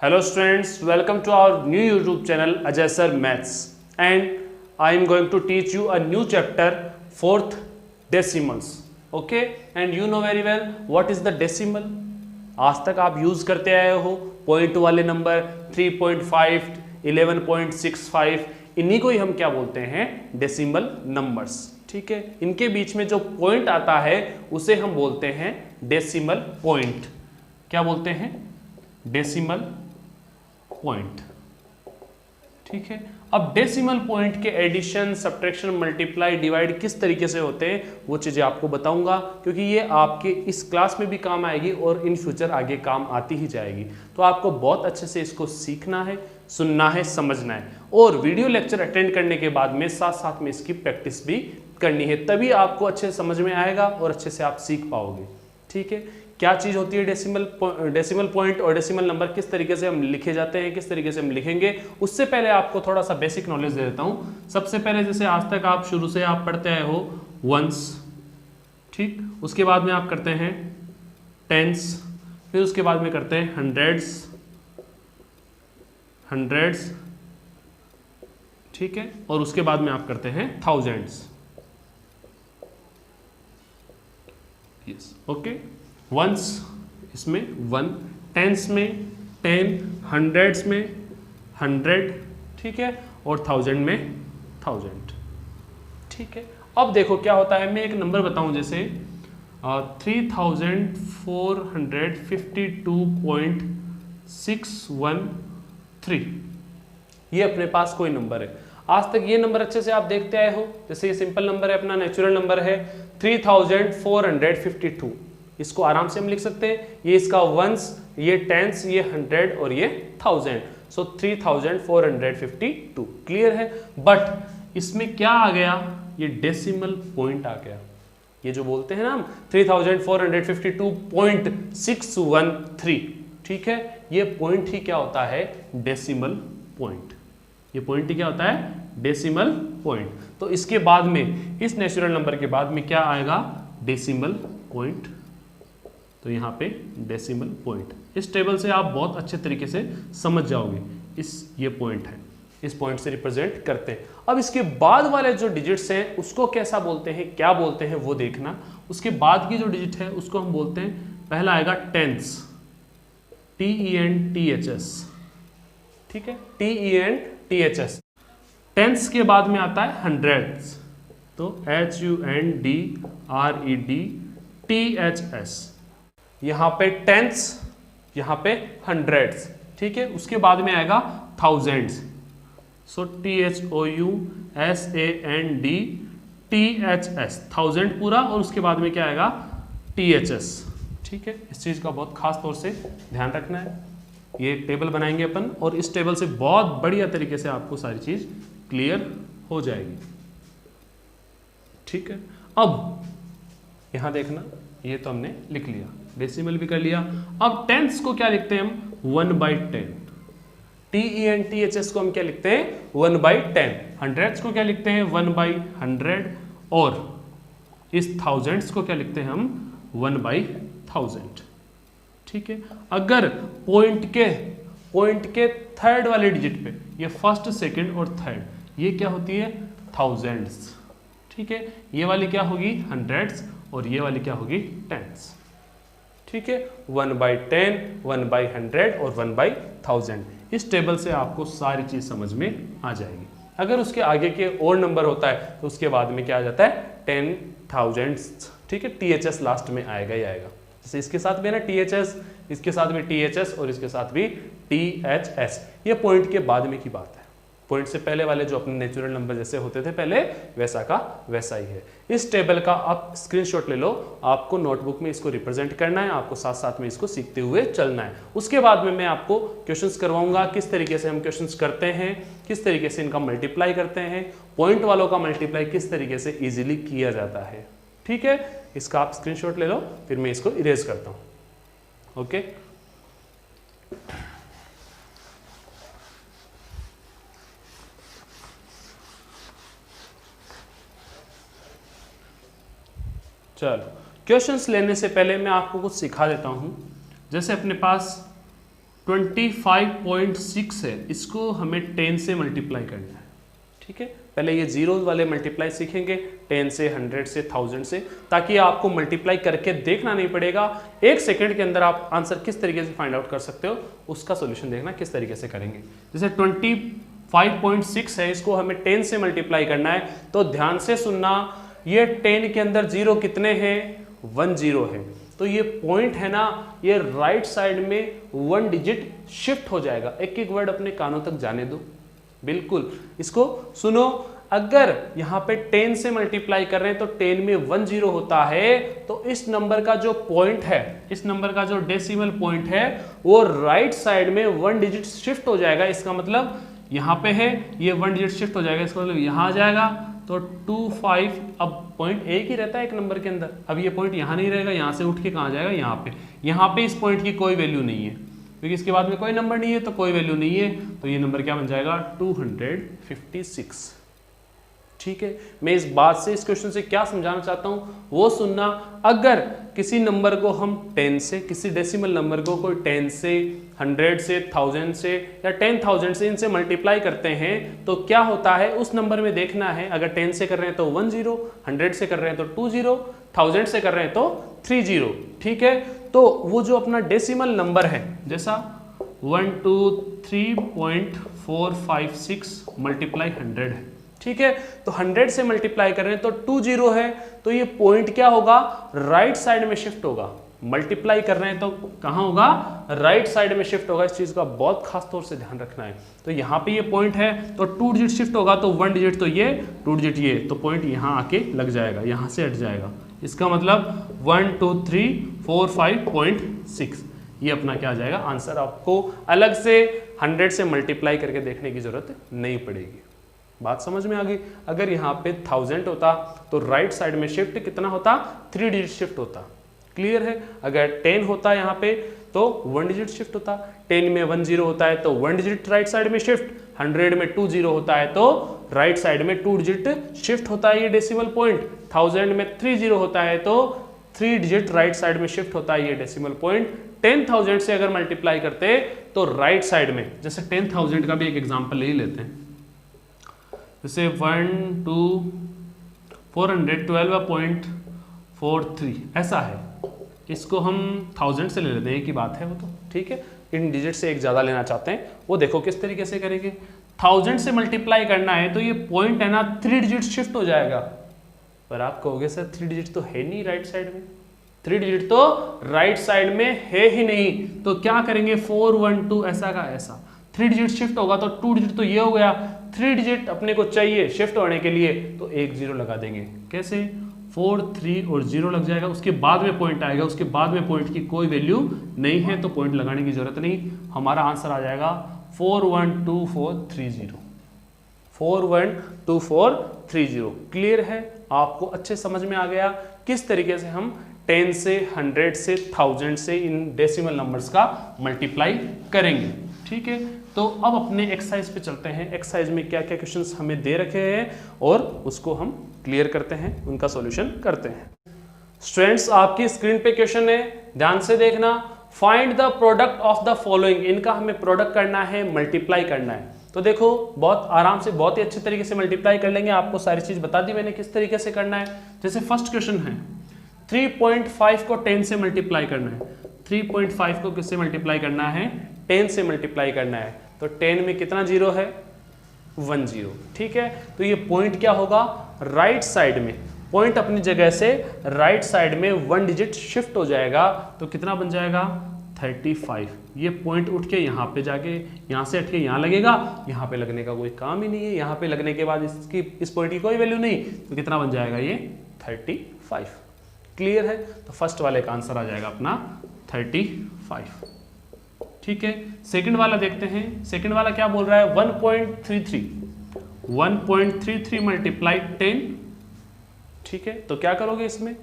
Hello students, welcome to our new YouTube channel Ajay Sir Maths, and I am going to teach you a new chapter, fourth decimals. Okay, and you know very well what is the decimal. आज तक आप use करते आए हो point वाले number 3.5, 11.65, इन्हीं को ही हम क्या बोलते हैं, डेसिमल नंबर्स. ठीक है, इनके बीच में जो पॉइंट आता है उसे हम बोलते हैं डेसिमल पॉइंट. क्या बोलते हैं? Decimal point. ठीक है, अब डेसिमल पॉइंट के एडिशन, सब्ट्रैक्शन, मल्टीप्लाई, डिवाइड किस तरीके से होते हैं वो चीजें आपको बताऊंगा, क्योंकि ये आपके इस क्लास में भी काम आएगी और इन फ्यूचर आगे काम आती ही जाएगी. तो आपको बहुत अच्छे से इसको सीखना है, सुनना है, समझना है, और वीडियो लेक्चर अटेंड करने के बाद में साथ साथ में इसकी प्रैक्टिस भी करनी है, तभी आपको अच्छे से समझ में आएगा और अच्छे से आप सीख पाओगे. ठीक है, क्या चीज होती है डेसिमल पॉइंट और डेसिमल नंबर, किस तरीके से हम लिखे जाते हैं, किस तरीके से हम लिखेंगे, उससे पहले आपको थोड़ा सा बेसिक नॉलेज दे देता हूं. सबसे पहले जैसे आज तक आप शुरू से आप पढ़ते आए हो वंस, ठीक, उसके बाद में आप करते हैं टेंस, फिर उसके बाद में करते हैं हंड्रेड्स, ठीक है, और उसके बाद में आप करते हैं थाउजेंड्स. Yes, okay. वंस इसमें 1, टेंस में 10, हंड्रेड्स में 100, ठीक है, और थाउजेंड में 1000. ठीक है, अब देखो क्या होता है, मैं एक नंबर बताऊं जैसे 3452.613, ये अपने पास कोई नंबर है. आज तक ये नंबर अच्छे से आप देखते आए हो. जैसे ये सिंपल नंबर है, अपना नेचुरल नंबर है 3452. इसको आराम से हम लिख सकते हैं, ये इसका वंस, ये टेंस, ये 100 और ये 1000. सो 3452. क्लियर है. बट इसमें क्या आ गया, ये डेसिमल पॉइंट आ गया. ये जो बोलते हैं ना हम 3452.613, ठीक है, ये पॉइंट ही क्या होता है, डेसिमल पॉइंट. ये पॉइंट ही क्या होता है, डेसिमल पॉइंट. तो इसके बाद में, इस नेचुरल नंबर के बाद में क्या आएगा, डेसिमल पॉइंट. तो यहाँ पे डेसिमल पॉइंट, इस टेबल से आप बहुत अच्छे तरीके से समझ जाओगे. ये पॉइंट है, इस पॉइंट से रिप्रेजेंट करते हैं. अब इसके बाद वाले जो डिजिट्स हैं उसको कैसा बोलते हैं, क्या बोलते हैं वो देखना. उसके बाद की जो डिजिट है उसको हम बोलते हैं, पहला आएगा टेंस, TENTHS, ठीक है, TENTHS. टेंस के बाद में आता है हंड्रेड्स, तो HUNDREDTHS. यहां पे टेंस, यहां पे हंड्रेड्स, ठीक है. उसके बाद में आएगा थाउजेंड्स, सो THOUSANDTHS, थाउजेंड पूरा, और उसके बाद में क्या आएगा, THS. ठीक है, इस चीज का बहुत खास तौर से ध्यान रखना है. ये टेबल बनाएंगे अपन, और इस टेबल से बहुत बढ़िया तरीके से आपको सारी चीज क्लियर हो जाएगी. ठीक है, अब यहां देखना, ये तो हमने लिख लिया, डेसिमल भी कर लिया. अब टेंस को क्या लिखते हैं हम, 1/10. TENTHS को हम क्या लिखते हैं, 1/10. हंड्रेड्स को क्या लिखते हैं, 1/100, और इस थाउजेंड्स को क्या लिखते हैं हम, 1/1000. ठीक है, अगर पॉइंट के थर्ड वाले डिजिट पे, ये फर्स्ट, सेकंड और थर्ड, ये क्या होती है, थाउजेंड्स. ठीक है, ये वाली क्या होगी, हंड्रेड्स, और ये वाली क्या होगी, टेंस. ठीक है, 1/10, 1/100 और 1/1000. इस टेबल से आपको सारी चीज समझ में आ जाएगी. अगर उसके आगे के और नंबर होता है तो उसके बाद में क्या आ जाता है, 10,000. ठीक है, THS लास्ट में आएगा ही आएगा. जैसे इसके साथ भी ना THS, इसके साथ भी THS, और इसके साथ भी THS. ये पॉइंट के बाद में की बात है. पॉइंट से पहले वाले जो अपने नेचुरल नंबर जैसे होते थे पहले, वैसा का वैसा ही है. इस टेबल का आप स्क्रीनशॉट ले लो, आपको नोटबुक में इसको रिप्रेजेंट करना है, आपको साथ साथ में इसको सीखते हुए चलना है. उसके बाद में मैं आपको क्वेश्चंस करवाऊंगा, किस तरीके से हम क्वेश्चंस करते हैं, किस तरीके से इनका मल्टीप्लाई करते हैं, पॉइंट वालों का मल्टीप्लाई किस तरीके से इजीली किया जाता है. ठीक है, इसका आप स्क्रीनशॉट ले लो, फिर मैं इसको इरेज करता हूं. ओके, चलो क्वेश्चंस लेने से पहले मैं आपको कुछ सिखा देता हूं. जैसे अपने पास 25.6 है, इसको हमें 10 से मल्टीप्लाई करना है। ठीक है, पहले ये जीरो वाले मल्टीप्लाई सीखेंगे, 10 से, 100 से, 1000 से, ताकि आपको मल्टीप्लाई करके देखना नहीं पड़ेगा। 1 सेकंड के अंदर आप आंसर किस तरीके से फाइंड आउट कर सकते हो, उसका सॉल्यूशन देखना किस तरीके से करेंगे। जैसे 25.6 है, इसको हमें 10 से मल्टीप्लाई करना है, तो ध्यान से सुनना, ये 10 के अंदर जीरो कितने हैं, 1 जीरो है, तो ये पॉइंट है ना, ये राइट साइड में 1 डिजिट शिफ्ट हो जाएगा। एक एक वर्ड अपने कानों तक जाने दो, बिल्कुल इसको सुनो। अगर यहाँ पे 10 से मल्टीप्लाई कर रहे हैं तो 10 में 1 जीरो होता है, तो इस नंबर का जो पॉइंट है, इस नंबर का जो डेसिमल पॉइंट है, वो राइट साइड में 1 डिजिट शिफ्ट हो जाएगा। इसका मतलब यहाँ पे है, ये 1 डिजिट शिफ्ट हो जाएगा, इसका मतलब यहाँ आ जाएगा, तो 25। अब पॉइंट एक ही रहता है एक नंबर के अंदर, अब ये पॉइंट यहाँ नहीं रहेगा, यहाँ से उठ के कहाँ जाएगा, यहाँ पे इस पॉइंट की कोई वैल्यू नहीं है, क्योंकि इसके बाद में कोई नंबर नहीं है, तो कोई वैल्यू नहीं है, तो ये नंबर क्या बन जाएगा, 256। ठीक है, मैं इस बात से, इस क्वेश्चन से क्या समझाना चाहता हूं वो सुनना। अगर किसी नंबर को हम 10 से, किसी डेसिमल नंबर को कोई 10 से, 100 से, 1000 से या 10,000 से इनसे मल्टीप्लाई करते हैं, तो क्या होता है उस नंबर में देखना है। अगर 10 से कर रहे हैं तो 1 जीरो, 100 से कर रहे हैं तो 2 जीरो, 1000 से कर रहे हैं तो 3 जीरो। ठीक है, तो वो जो अपना डेसिमल नंबर है, जैसा 123.456 मल्टीप्लाई 100 है। ठीक है, तो 100 से मल्टीप्लाई कर रहे हैं तो 2 जीरो है, तो ये पॉइंट क्या होगा, राइट साइड में शिफ्ट होगा। मल्टीप्लाई कर रहे हैं तो कहां होगा, राइट साइड में शिफ्ट होगा। इस चीज का बहुत खास तौर से ध्यान रखना है। तो यहाँ पे ये पॉइंट है, तो 2 डिजिट शिफ्ट होगा, तो 1 डिजिट तो ये, 2 डिजिट ये, तो पॉइंट यहाँ आके लग जाएगा, यहाँ से हट जाएगा। इसका मतलब 12345.6 ये अपना क्या आ जाएगा आंसर। आपको अलग से 100 से मल्टीप्लाई करके देखने की जरूरत नहीं पड़ेगी। बात समझ में आ गई। अगर यहाँ पे 1000 होता तो राइट साइड में शिफ्ट कितना होता, 3 डिजिट शिफ्ट होता। क्लियर है। अगर 10 होता यहाँ पे तो 1 डिजिट शिफ्ट होता। 10 में 1 जीरो होता है तो 1 डिजिट राइट साइड में शिफ्ट। 100 में 2 जीरो होता है तो राइट साइड में 2 डिजिट शिफ्ट होता है ये डेसिमल पॉइंट। 1000 में 3 जीरो होता है तो 3 डिजिट राइट साइड में शिफ्ट होता है ये डेसिमल पॉइंट। 10,000 से अगर मल्टीप्लाई करते तो राइट साइड में, जैसे 10,000 का भी एक एग्जांपल ले लेते हैं, जैसे 412.43 ऐसा है। इसको हम 1000 से ले लेते हैं, एक ही बात है वो तो, ठीक है। इन डिजिट से एक ज़्यादा लेना चाहते हैं, वो देखो किस तरीके से करेंगे। 1000 से मल्टीप्लाई करना है तो ये पॉइंट है ना 3 डिजिट शिफ्ट हो जाएगा। पर आप कहोगे सर 3 डिजिट तो है नहीं राइट साइड में, 3 डिजिट तो राइट साइड में है ही नहीं, तो क्या करेंगे 412 ऐसा का ऐसा 3 डिजिट शिफ्ट होगा तो 2 डिजिट तो ये हो गया। 3 डिजिट अपने को चाहिए शिफ्ट होने के लिए तो एक जीरो लगा देंगे। कैसे 4 3 और 0 लग जाएगा, उसके बाद में पॉइंट आएगा, उसके बाद में पॉइंट की कोई वैल्यू नहीं है तो पॉइंट लगाने की जरूरत नहीं। हमारा आंसर आ जाएगा 412430, 412430। क्लियर है, आपको अच्छे समझ में आ गया किस तरीके से हम 10 से 100 से 1000 से इन डेसिमल नंबर्स का मल्टीप्लाई करेंगे। ठीक है, तो अब अपने एक्सरसाइज पे चलते हैं। एक्सरसाइज में क्या क्या क्वेश्चंस हमें दे रखे हैं और उसको हम क्लियर करते हैं, उनका सॉल्यूशन करते हैं। स्टूडेंट्स आपकी स्क्रीन पे क्वेश्चन है, ध्यान से देखना। Find the product of the following, इनका हमें प्रोडक्ट करना है, मल्टीप्लाई करना है। तो देखो बहुत आराम से, बहुत ही अच्छे तरीके से मल्टीप्लाई कर लेंगे। आपको सारी चीज बता दी मैंने किस तरीके से करना है। जैसे फर्स्ट क्वेश्चन है 3.5 को 10 से मल्टीप्लाई करना है। 3.5 को किससे मल्टीप्लाई करना है, 10 से मल्टीप्लाई करना है। तो 10 में कितना जीरो है, 1 जीरो। ठीक है, तो ये पॉइंट क्या होगा, राइट साइड में, पॉइंट अपनी जगह से राइट साइड में 1 डिजिट शिफ्ट हो जाएगा तो कितना बन जाएगा 35। ये पॉइंट उठ के यहाँ पे जाके, यहाँ से हट के यहाँ लगेगा, यहाँ पे लगने का कोई काम ही नहीं है। यहाँ पे लगने के बाद इसकी, इस पॉइंट की कोई वैल्यू नहीं, तो कितना बन जाएगा ये 35। क्लियर है, तो फर्स्ट वाले का आंसर आ जाएगा अपना 35। ठीक है, सेकंड वाला देखते हैं। सेकंड वाला क्या बोल रहा है, 1.33 मल्टीप्लाई 10। ठीक है, तो क्या करोगे, इसमें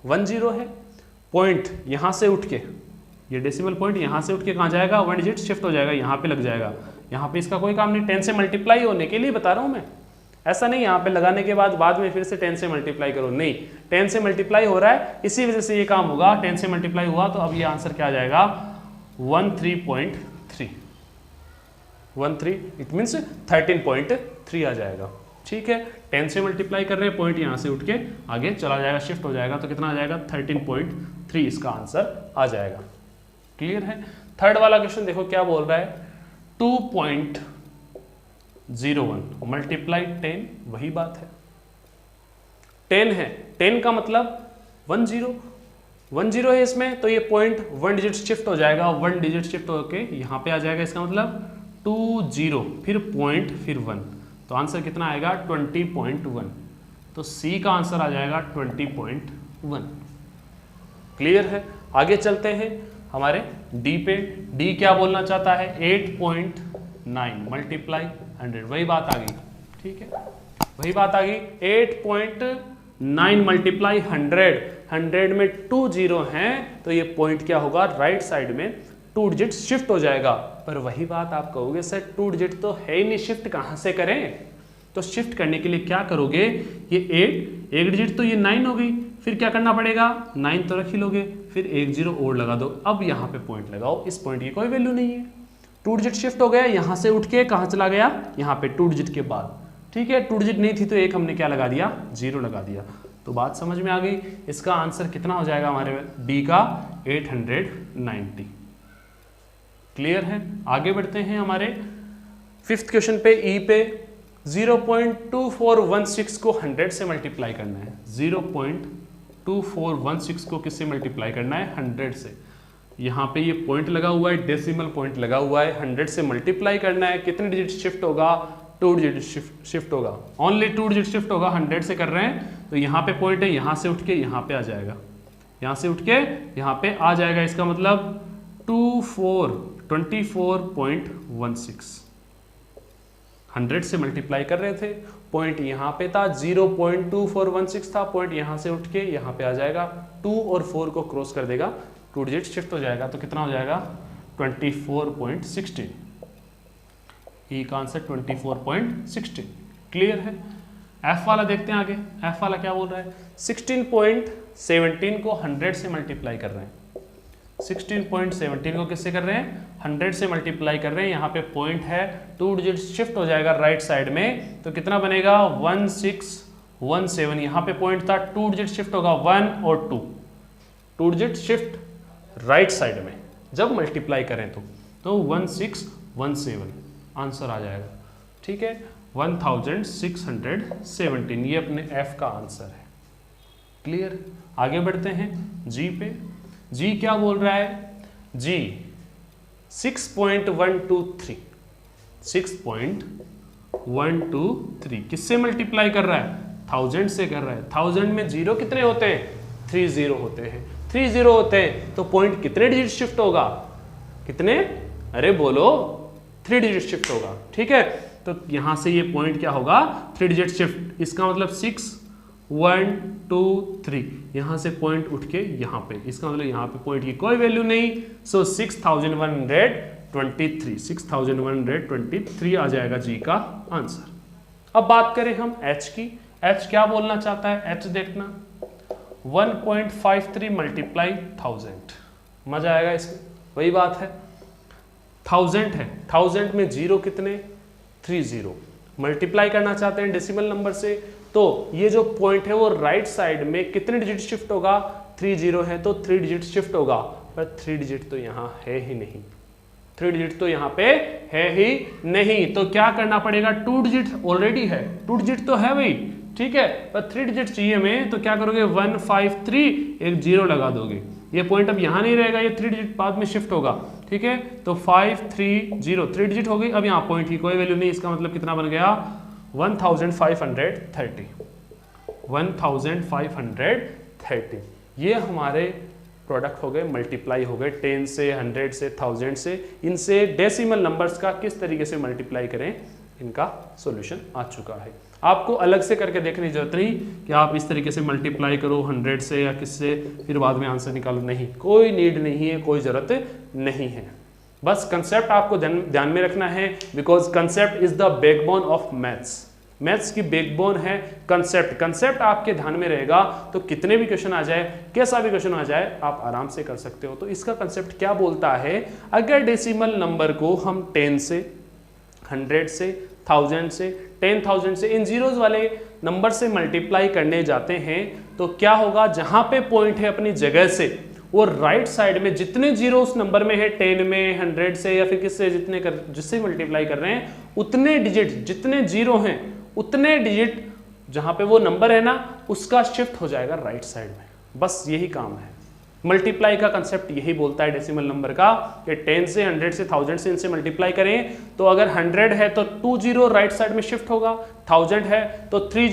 1 जीरो है, पॉइंट यहां से उठ के, ये डेसिमल पॉइंट यहां से उठ के कहां जाएगा, 1 डिजिट शिफ्ट हो जाएगा, यहां पे लग जाएगा। यहां पे इसका कोई काम नहीं, 10 से मल्टीप्लाई होने के लिए बता रहा हूं मैं, ऐसा नहीं यहाँ पे लगाने के बाद में फिर से 10 से मल्टीप्लाई करो, नहीं, 10 से मल्टीप्लाई हो रहा है, इसी वजह से ये काम होगा। 10 से मल्टीप्लाई हुआ तो अब ये आंसर क्या आ जाएगा 13.3 13 इट मीन्स 13.3 आ जाएगा। ठीक है, 10 से मल्टीप्लाई कर रहे हैं, पॉइंट यहाँ से उठ के आगे चला जाएगा, शिफ्ट हो जाएगा, तो कितना आ जाएगा 13.3 इसका आंसर आ जाएगा। क्लियर है। थर्ड वाला क्वेश्चन देखो क्या बोल रहा है, 2.01 मल्टीप्लाई 10, वही बात है 10 है, 10 का मतलब 10 है इसमें, तो ये पॉइंट 1 डिजिट शिफ्ट हो जाएगा, 1 डिजिट शिफ्ट होके यहाँ पे आ जाएगा, इसका मतलब 20 फिर पॉइंट फिर 1, तो आंसर कितना आएगा 20.1, तो सी का आंसर आ जाएगा 20.1। क्लियर है। आगे चलते हैं हमारे डी पे। डी क्या बोलना चाहता है, 8.9 मल्टीप्लाई 100, वही बात आ गई। ठीक है, वही बात आ गई, 8.9 मल्टीप्लाई 100 में 2 0 हैं, तो ये पॉइंट क्या होगा, राइट साइड में 2 डिजिट शिफ्ट हो जाएगा। पर वही बात आप कहोगे सर 2 डिजिट तो है ही नहीं, शिफ्ट कहां से करें, तो शिफ्ट करने के लिए क्या करोगे, ये 8 एक डिजिट तो ये 9 हो गई, फिर क्या करना पड़ेगा, 9 तो रख ही लोगे, फिर 1 0 और लगा दो। अब यहाँ पे पॉइंट लगाओ, इस पॉइंट की कोई वैल्यू नहीं है, 2 डिजिट शिफ्ट हो गया, यहाँ से उठ के कहाँ चला गया, यहाँ पे 2 डिजिट के बाद। ठीक है, 2 डिजिट नहीं थी तो एक हमने क्या लगा दिया, 0 लगा दिया, तो बात समझ में आ गई। इसका आंसर कितना हो जाएगा हमारे डी का 890। क्लियर है। आगे बढ़ते हैं हमारे 5th क्वेश्चन पे, ई पे। 0.2416 को 100 से मल्टीप्लाई करना है, 0.2416 को किससे मल्टीप्लाई करना है, 100 से। यहाँ पे ये पॉइंट लगा हुआ है, डेसिमल पॉइंट लगा हुआ है, 100 से मल्टीप्लाई करना है, कितने डिजिट शिफ्ट होगा, 2 डिजिट शिफ्ट होगा, ओनली 2 डिजिट शिफ्ट होगा, 100 से कर रहे हैं, तो यहाँ पे पॉइंट है, यहाँ से उठ के यहाँ पे आ जाएगा, यहाँ से उठ के यहाँ पे आ जाएगा, इसका मतलब 24.16 100 से मल्टीप्लाई कर रहे थे, पॉइंट यहाँ पे था, 0.2416 था, पॉइंट यहाँ से उठ के यहाँ पे आ जाएगा, 2 और 4 को क्रॉस कर देगा, 2 डिजिट शिफ्ट हो जाएगा, तो कितना हो जाएगा 24.16। ई का आंसर 24.16। क्लियर है। एफ वाला देखते हैं आगे, एफ वाला क्या बोल रहा है, 16.17 को 100 से मल्टीप्लाई कर रहे हैं, 16.17 को किससे कर रहे हैं, 100 से मल्टीप्लाई कर रहे हैं, यहाँ पे पॉइंट है, 2 डिजिट शिफ्ट हो जाएगा राइट साइड में, तो कितना बनेगा 1617, यहाँ पे पॉइंट था, 2 डिजिट शिफ्ट होगा 1 और 2 डिजिट शिफ्ट राइट साइड में जब मल्टीप्लाई करें तो 1617 आंसर आ जाएगा। ठीक है, 1617, ये अपने एफ का आंसर है। क्लियर। आगे बढ़ते हैं जी पे। जी क्या बोल रहा है, जी 6.123 6.123 किससे मल्टीप्लाई कर रहा है, 1000 से कर रहा है। 1000 में जीरो कितने होते हैं, 30 होते हैं, 30 होते हैं, तो पॉइंट कितने डिजिट शिफ्ट होगा, कितने, अरे बोलो 3 डिजिट शिफ्ट होगा। ठीक है, तो यहां से ये पॉइंट क्या होगा, 3 डिजिट शिफ्ट, इसका मतलब 6 1 2 3, यहां से पॉइंट उठ के यहां पे, इसका मतलब यहां पे पॉइंट की कोई वैल्यू नहीं, सो 6123 आ जाएगा जी का आंसर। अब बात करें हम एच की, एच क्या बोलना चाहता है, एच देखना 1.53 मल्टीप्लाई 1000, मजा आएगा इसमें, वही बात है, 1000 है, 1000 में जीरो कितने, 30, मल्टीप्लाई करना चाहते हैं डेसिमल नंबर से, तो ये जो पॉइंट है वो राइट साइड में कितने डिजिट शिफ्ट होगा, 30 है तो 3 डिजिट शिफ्ट होगा, पर 3 डिजिट तो यहाँ है ही नहीं, 3 डिजिट तो यहाँ पे है ही नहीं, तो क्या करना पड़ेगा, 2 डिजिट ऑलरेडी है, 2 डिजिट तो है भाई, ठीक है, पर 3 डिजिट चाहिए हमें, तो क्या करोगे 153 एक 0 लगा दोगे, ये पॉइंट अब यहाँ नहीं रहेगा, ये 3 डिजिट बाद में शिफ्ट होगा। ठीक है, तो 530 3 डिजिट हो गई, अब यहाँ पॉइंट की कोई वैल्यू नहीं, इसका मतलब कितना बन गया 1530, ये हमारे प्रोडक्ट हो गए, मल्टीप्लाई हो गए 10 से 100 से 1000 से, इनसे डेसिमल नंबर्स का किस तरीके से मल्टीप्लाई करें, इनका सॉल्यूशन आ चुका है। आपको अलग से करके देखने की जरूरत नहीं कि आप इस तरीके से मल्टीप्लाई करो 100 से या किससे, फिर बाद में आंसर निकालो, नहीं, कोई नीड नहीं है, कोई ज़रूरत नहीं है, बस कंसेप्ट आपको ध्यान में रखना है, because concept is the backbone of maths, maths की बैकबोन है कंसेप्ट, कंसेप्ट आपके ध्यान में रहेगा तो कितने भी क्वेश्चन आ जाए, कैसा भी क्वेश्चन आ जाए, आप आराम से कर सकते हो। तो इसका कंसेप्ट क्या बोलता है, अगर डेसिमल नंबर को हम 10 से 100 से, 1000 से, 10,000 से, इन जीरोज वाले नंबर से मल्टीप्लाई करने जाते हैं तो क्या होगा, जहां पे पॉइंट है अपनी जगह से वो राइट साइड में जितने जीरो उस नंबर में है, 10 में, 100 से या फिर किससे जिससे मल्टीप्लाई कर रहे हैं, उतने डिजिट जितने जीरो हैं उतने डिजिट जहां पे वो नंबर है ना उसका शिफ्ट हो जाएगा राइट साइड में। बस यही काम है। मल्टीप्लाई का कंसेप्ट यही बोलता है डेसिमल नंबर का कि 10 से, 100 से, 1000 से इनसे मल्टीप्लाई करें तो अगर 100 है तो 2 जीरो राइट साइड में शिफ्ट होगा, 1000 है तो 3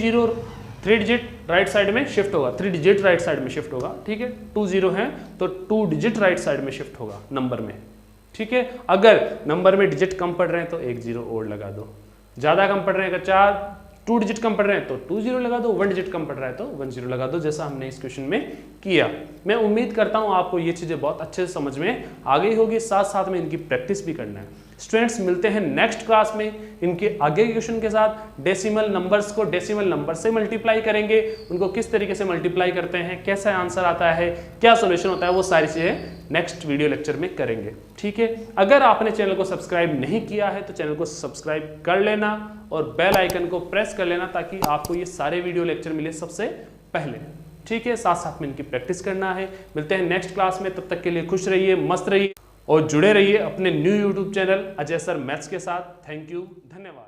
डिजिट राइट साइड में शिफ्ट होगा, 3 डिजिट राइट साइड में शिफ्ट होगा, ठीक है। 2 जीरो है तो 2 डिजिट राइट साइड में शिफ्ट होगा नंबर में, ठीक है। अगर नंबर में डिजिट कम पड़ रहे हैं तो 1 जीरो और लगा दो, ज्यादा कम पड़ रहे हैं अगर 2 डिजिट कम पड़ रहे हैं तो 2 जीरो लगा दो, 1 डिजिट कम पड़ रहा है तो 1 जीरो लगा दो, जैसा हमने इस क्वेश्चन में किया। मैं उम्मीद करता हूं आपको ये चीजें बहुत अच्छे से समझ में आ गई होगी, साथ साथ में इनकी प्रैक्टिस भी करना है। स्टूडेंट्स मिलते हैं नेक्स्ट क्लास में इनके आगे के क्वेश्चन के साथ। डेसिमल नंबर्स को डेसिमल नंबर से मल्टीप्लाई करेंगे, उनको किस तरीके से मल्टीप्लाई करते हैं, कैसा आंसर आता है, क्या सॉल्यूशन होता है, वो सारी चीजें नेक्स्ट वीडियो लेक्चर में करेंगे, ठीक है। अगर आपने चैनल को सब्सक्राइब नहीं किया है तो चैनल को सब्सक्राइब कर लेना और बेल आइकन को प्रेस कर लेना ताकि आपको ये सारे वीडियो लेक्चर मिले सबसे पहले, ठीक है। साथ साथ में इनकी प्रैक्टिस करना है। मिलते हैं नेक्स्ट क्लास में, तब तक के लिए खुश रहिए, मस्त रहिए और जुड़े रहिए अपने new YouTube channel Ajay sir maths के साथ। थैंक यू, धन्यवाद।